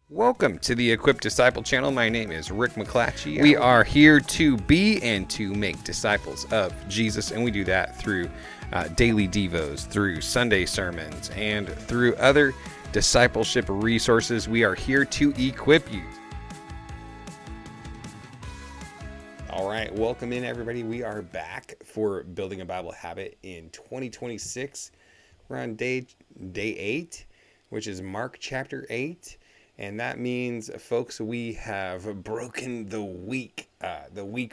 Welcome to the Equipped Disciple channel. My name is Rick McClatchy. We are here to be and to make disciples of Jesus, and we do that through daily devos, through Sunday sermons, and through other discipleship resources. We are here to equip you. All right, welcome in, everybody. We are back for Building a Bible Habit in 2026. We're on day 8, which is Mark chapter 8. And that means, folks, we have broken the week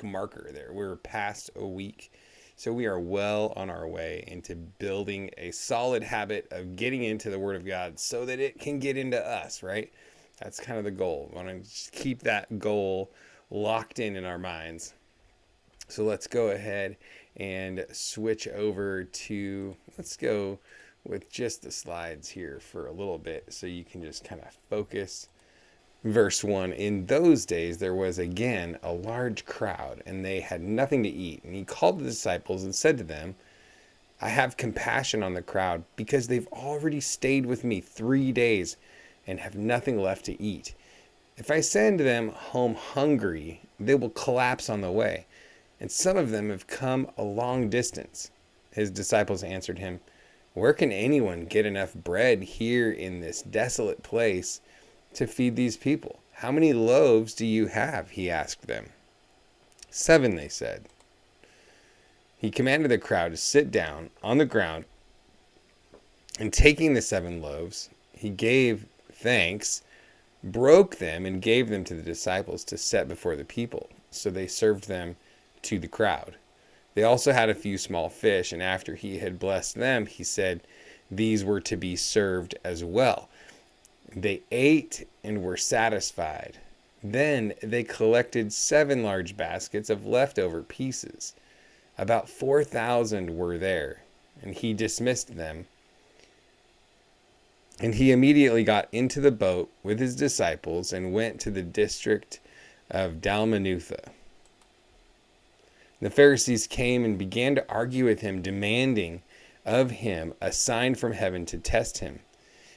marker there. We're past a week. So we are well on our way into building a solid habit of getting into the Word of God so that it can get into us, right? That's kind of the goal. We want to just keep that goal locked in our minds. So let's go ahead and switch over to, let's go with just the slides here for a little bit so you can just kind of focus. Verse 1, in those days there was again a large crowd, and they had nothing to eat. And he called the disciples and said to them, I have compassion on the crowd because they've already stayed with me 3 days and have nothing left to eat. If I send them home hungry, they will collapse on the way. And some of them have come a long distance. His disciples answered him, where can anyone get enough bread here in this desolate place to feed these people? How many loaves do you have? He asked them. 7, they said. He commanded the crowd to sit down on the ground, and taking the 7 loaves, he gave thanks, broke them, and gave them to the disciples to set before the people. So they served them to the crowd. They also had a few small fish, and after he had blessed them, he said these were to be served as well. They ate and were satisfied. Then they collected 7 large baskets of leftover pieces. About 4,000 were there, and he dismissed them. And he immediately got into the boat with his disciples and went to the district of Dalmanutha. The Pharisees came and began to argue with him, demanding of him a sign from heaven to test him.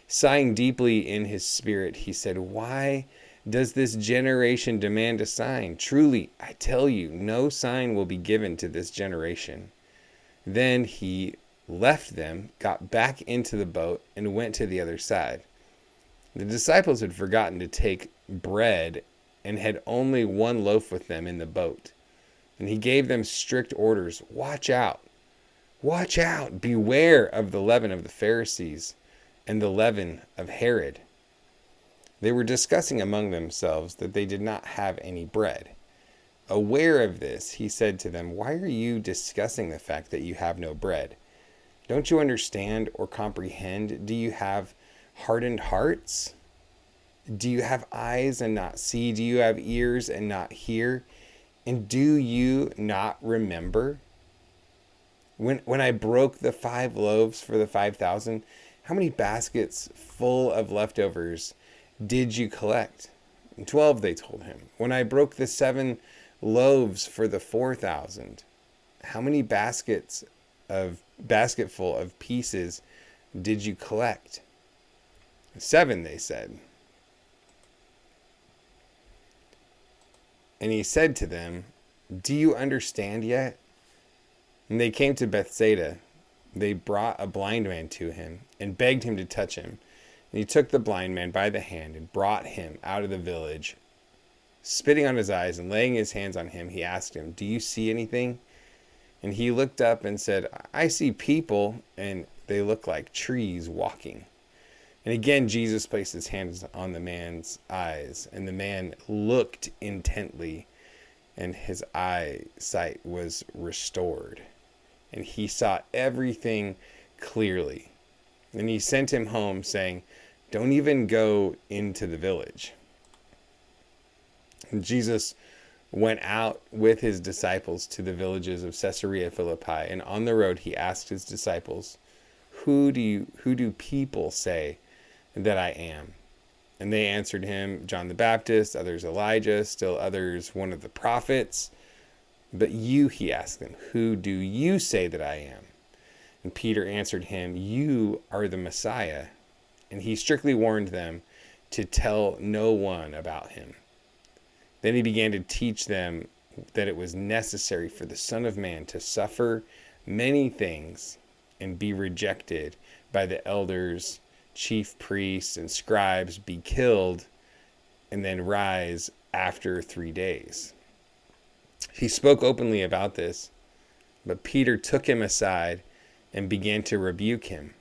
Sighing deeply in his spirit, he said, why does this generation demand a sign? Truly, I tell you, no sign will be given to this generation. Then he left them, got back into the boat, and went to the other side. The disciples had forgotten to take bread and had only 1 loaf with them in the boat. And he gave them strict orders. Watch out, beware of the leaven of the Pharisees and the leaven of Herod. They were discussing among themselves that they did not have any bread. Aware of this, he said to them, why are you discussing the fact that you have no bread? Don't you understand or comprehend? Do you have hardened hearts? Do you have eyes and not see? Do you have ears and not hear? And do you not remember? When I broke the 5 loaves for the 5,000, how many baskets full of leftovers did you collect? 12, they told him. When I broke the 7 loaves for the 4,000, how many basketful of pieces did you collect? 7, they said. And he said to them, do you understand yet? And they came to Bethsaida. They brought a blind man to him and begged him to touch him. And he took the blind man by the hand and brought him out of the village. Spitting on his eyes and laying his hands on him, he asked him, do you see anything? And he looked up and said, I see people, and they look like trees walking. And again, Jesus placed his hands on the man's eyes, and the man looked intently, and his eyesight was restored, and he saw everything clearly. And he sent him home, saying, don't even go into the village. And Jesus went out with his disciples to the villages of Caesarea Philippi, and on the road he asked his disciples, who do people say that I am? And they answered him, John the Baptist, others Elijah, still others one of the prophets. But you, he asked them, who do you say that I am? And Peter answered him, you are the Messiah. And he strictly warned them to tell no one about him. Then he began to teach them that it was necessary for the Son of Man to suffer many things and be rejected by the elders, chief priests, and scribes, be killed, and then rise after 3 days. He spoke openly about this, but Peter took him aside and began to rebuke him.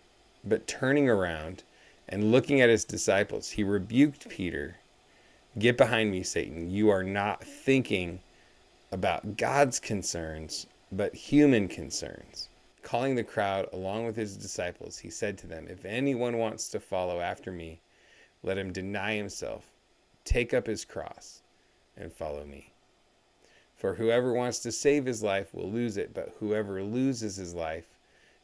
But turning around and looking at his disciples, he rebuked Peter. "Get behind me, Satan. You are not thinking about God's concerns, but human concerns." Calling the crowd along with his disciples, he said to them, "If anyone wants to follow after me, let him deny himself, take up his cross, and follow me. For whoever wants to save his life will lose it, but whoever loses his life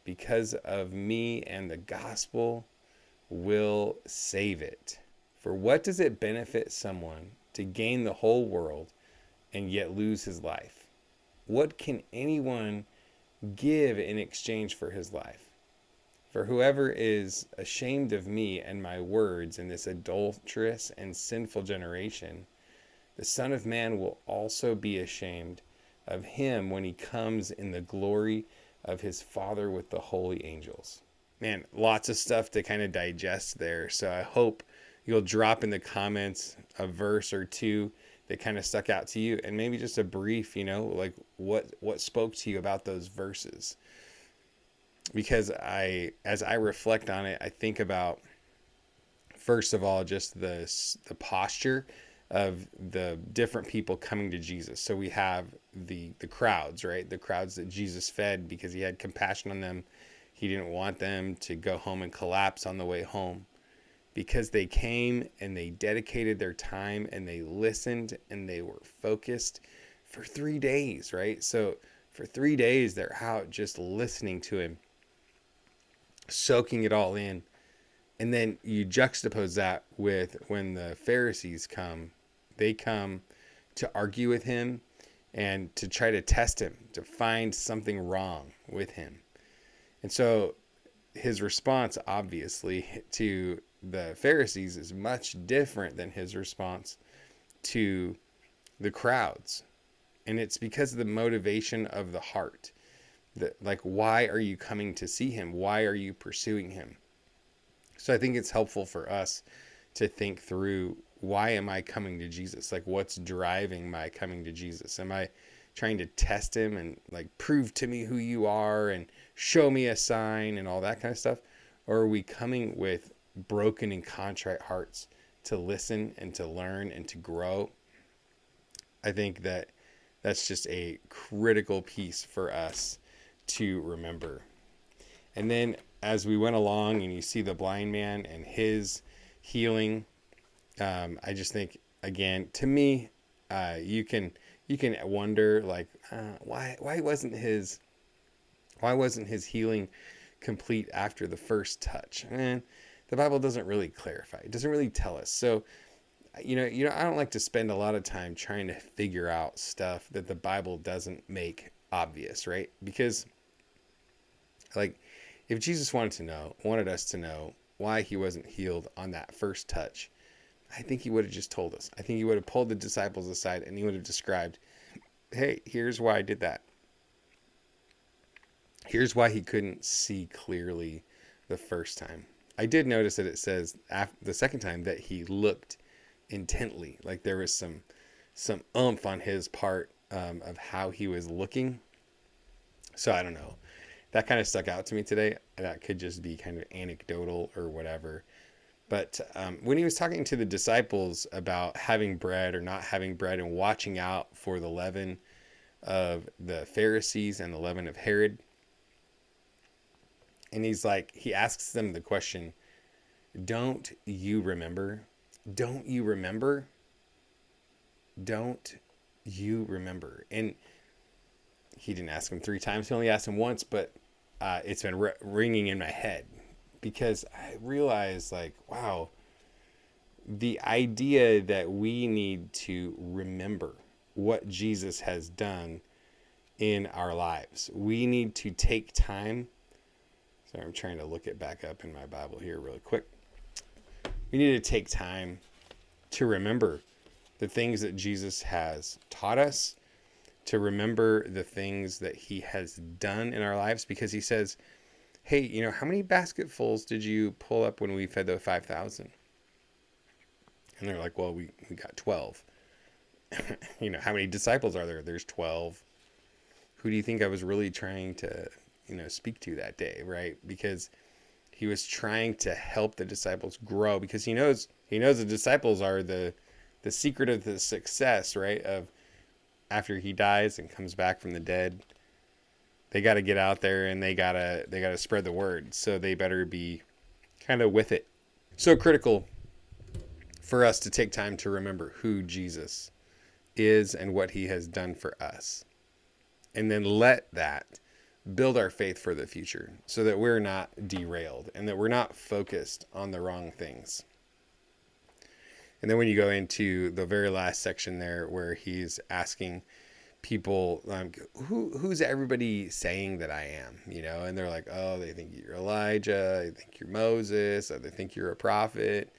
because of me and the gospel will save it. For what does it benefit someone to gain the whole world and yet lose his life? What can anyone give in exchange for his life? For whoever is ashamed of me and my words in this adulterous and sinful generation, the Son of Man will also be ashamed of him when he comes in the glory of his Father with the holy angels." Man, lots of stuff to kind of digest there. So I hope you'll drop in the comments a verse or two that kind of stuck out to you, and maybe just a brief, like what spoke to you about those verses. Because as I reflect on it, I think about, first of all, just the posture of the different people coming to Jesus. So we have the crowds, right? The crowds that Jesus fed because he had compassion on them. He didn't want them to go home and collapse on the way home, because they came and they dedicated their time and they listened and they were focused for 3 days, right? So for 3 days, they're out just listening to him, soaking it all in. And then you juxtapose that with when the Pharisees come. They come to argue with him and to try to test him, to find something wrong with him. And so his response, obviously, to the Pharisees is much different than his response to the crowds. And it's because of the motivation of the heart. Like, why are you coming to see him? Why are you pursuing him? So I think it's helpful for us to think through, why am I coming to Jesus? Like, what's driving my coming to Jesus? Am I trying to test him and like prove to me who you are and show me a sign and all that kind of stuff? Or are we coming with broken and contrite hearts to listen and to learn and to grow? I think that's just a critical piece for us to remember. And then as we went along and you see the blind man and his healing, I just think, again, to me, you can wonder, like, why wasn't his healing complete after the first touch? And the Bible doesn't really clarify. It doesn't really tell us. So, I don't like to spend a lot of time trying to figure out stuff that the Bible doesn't make obvious, right? Because, like, if Jesus wanted us to know why he wasn't healed on that first touch, I think he would have just told us. I think he would have pulled the disciples aside and he would have described, hey, here's why I did that. Here's why he couldn't see clearly the first time. I did notice that it says the second time that he looked intently, like there was some oomph on his part of how he was looking. So I don't know. That kind of stuck out to me today. That could just be kind of anecdotal or whatever. But when he was talking to the disciples about having bread or not having bread and watching out for the leaven of the Pharisees and the leaven of Herod, and he asks them the question, don't you remember? Don't you remember? Don't you remember? And he didn't ask him 3 times. He only asked him once, but it's been ringing in my head because I realized, like, wow, the idea that we need to remember what Jesus has done in our lives. We need to take time. Sorry, I'm trying to look it back up in my Bible here really quick. We need to take time to remember the things that Jesus has taught us, to remember the things that he has done in our lives, because he says, hey, you know, how many basketfuls did you pull up when we fed the 5,000? And they're like, well, we got 12. You know, how many disciples are there? There's 12. Who do you think I was really trying to, you know, speak to that day, right? Because he was trying to help the disciples grow, because he knows the disciples are the secret of the success, right? Of after he dies and comes back from the dead, they got to get out there and they got to spread the word. So they better be kind of with it. So critical for us to take time to remember who Jesus is and what he has done for us. And then let that build our faith for the future, so that we're not derailed and that we're not focused on the wrong things. And then when you go into the very last section there, where he's asking people, who's everybody saying that I am, you know, and they're like, oh, they think you're Elijah, they think you're Moses, or they think you're a prophet.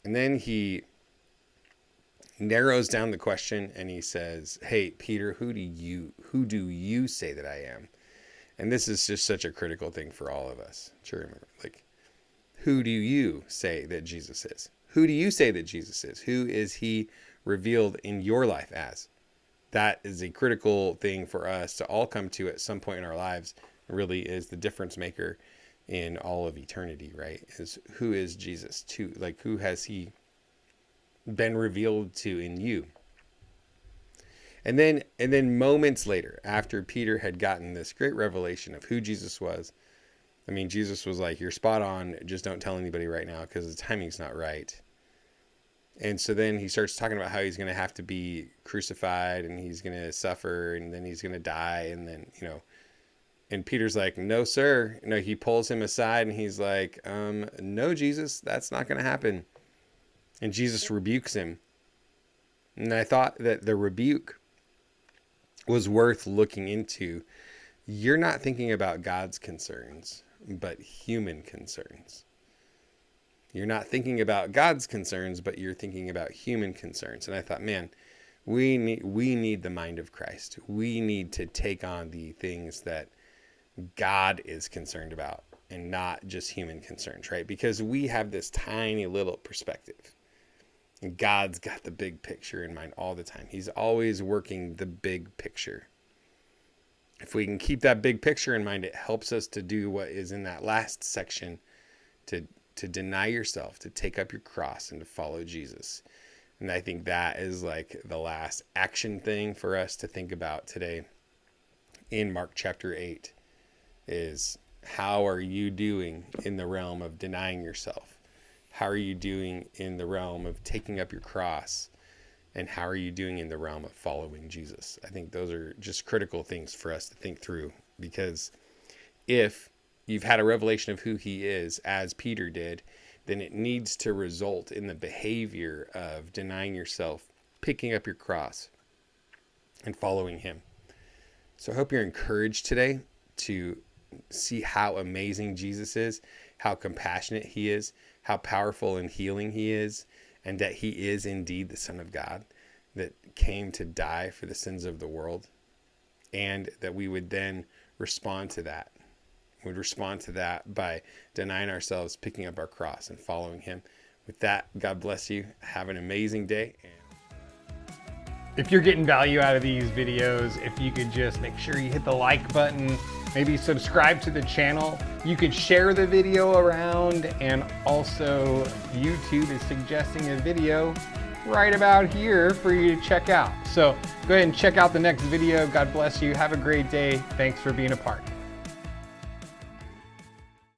And then he narrows down the question and he says, hey, Peter, who do you say that I am? And this is just such a critical thing for all of us to remember. Like, who do you say that Jesus is? Who do you say that Jesus is? Who is he revealed in your life as? That is a critical thing for us to all come to at some point in our lives. It really is the difference maker in all of eternity, right? Is who is Jesus to, like, who has he been revealed to in you? And then moments later, after Peter had gotten this great revelation of who Jesus was, I mean, Jesus was like, you're spot on, just don't tell anybody right now because the timing's not right. And so then he starts talking about how he's going to have to be crucified and he's going to suffer and then he's going to die. And then, you know, and Peter's like, no, sir. No, he pulls him aside and he's like, no, Jesus, that's not going to happen. And Jesus rebukes him. And I thought that the rebuke was worth looking into. You're not thinking about God's concerns, but human concerns. You're not thinking about God's concerns, but you're thinking about human concerns. And I thought, man, we need the mind of Christ. We need to take on the things that God is concerned about and not just human concerns, right? Because we have this tiny little perspective. And God's got the big picture in mind all the time. He's always working the big picture. If we can keep that big picture in mind, it helps us to do what is in that last section, to deny yourself, to take up your cross and to follow Jesus. And I think that is like the last action thing for us to think about today in Mark chapter 8 is, how are you doing in the realm of denying yourself? How are you doing in the realm of taking up your cross? And how are you doing in the realm of following Jesus? I think those are just critical things for us to think through, because if you've had a revelation of who he is, as Peter did, then it needs to result in the behavior of denying yourself, picking up your cross, and following him. So I hope you're encouraged today to see how amazing Jesus is, how compassionate he is, how powerful and healing he is, and that he is indeed the Son of God that came to die for the sins of the world, and that we would then respond to that. Would respond to that by denying ourselves, picking up our cross, and following him. With that, God bless you. Have an amazing day. If you're getting value out of these videos, if you could just make sure you hit the like button, maybe subscribe to the channel. You could share the video around, and also YouTube is suggesting a video right about here for you to check out. So go ahead and check out the next video. God bless you. Have a great day. Thanks for being a part.